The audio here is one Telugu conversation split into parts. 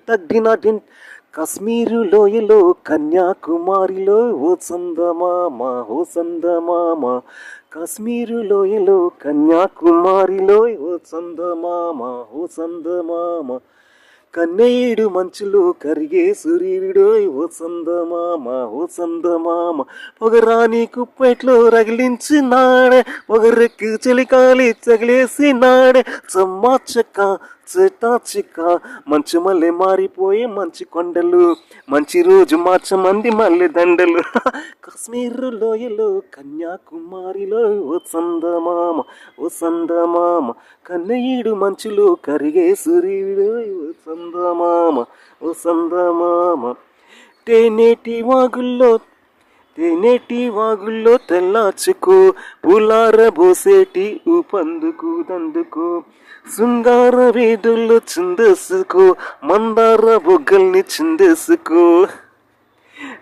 తగ్దిన కాశ్మీరు లోయలో కన్యాకుమారిలో ఓ చందమామ ఓ చందమామ కాశ్మీరు లోయలో కన్యాకుమారిలో ఓ చందమామ ఓ చందమామ కన్నయ్యుడు మంచులో కరిగే సూర్యుడు ఓ చందమామ ఓ చందమామ పొగరాని కుప్పెట్లో రగిలించినాడే పొగరెక్కి చలికాలి తగిలేసినాడే చమ్మాచక్క చెట్టాచిక్క మంచు మల్లె మారిపోయే మంచి కొండలు మంచి రోజు మార్చమంది మల్లె దండలు కాశ్మీరు లోయలో కన్యాకుమారిలో ఓ చందమామ ఓ చందమామ కన్నయ్యుడు మంచులో కరిగే సూర్యుడు ఓ చందమామ ఓ చందమామ తేనేటి వాగుల్లో తెల్లాచుకో పులార బోసేటి ఊపందుకు దందుకో శృంగార వీధుల్లో చిందేసుకో మందార బొగ్గల్ని చిందేసుకో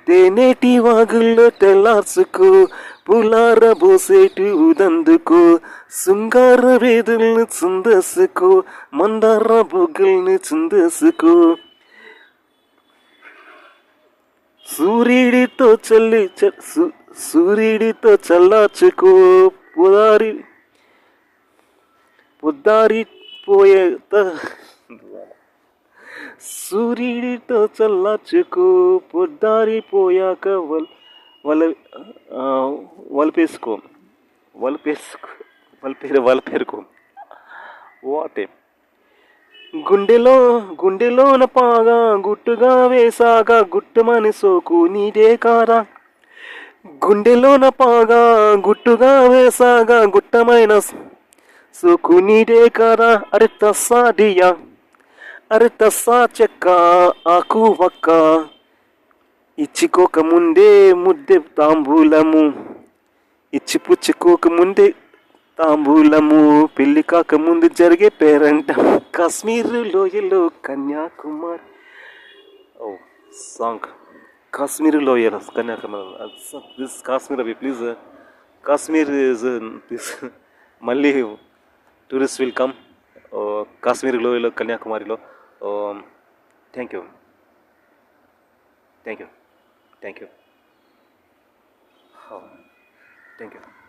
తేనేటి వాగుల్లో తెల్లార్చుకో పులార బోసేటి ఉదందుకో శృంగార వీధుల్ని చిందేసుకో మందార బొగ్గల్ని చిందేసుకో సూర్యుడితో చల్లార్చుకో సూర్యుడితో చల్లార్చుకో పొద్దారిపోయాక వలపేసుకో వలపేరుకో వాటే గుండెలోన పాగా గుట్టుగా వేసాగా గుట్టుమని సోకు నీదే కారా గుండెలోన పాగా గుట్టుగా వేసాగా గుట్టమైన సోకు నీదే కారా అరే తస్సా దియా అరే తస్సా చెక్క ఆకు వక్క ఇచ్చికోక ముందే ముద్దె తాంబూలము ఇచ్చి పుచ్చుకోక ముందే తాంబూలము పెళ్లి కాక ముందు జరిగే పేరంటం కాశ్మీరు లోయలో కన్యాకుమారి ఓ సాంగ్ కాశ్మీరు లోయలో కన్యాకుమారి దిస్ కాశ్మీర్ అవి ప్లీజ్ కాశ్మీర్ ఇస్ దిస్ మళ్ళీ టూరిస్ట్ విల్ కమ్ కాశ్మీర్ లోయలో కన్యాకుమారిలో thank you thank you thank you thank you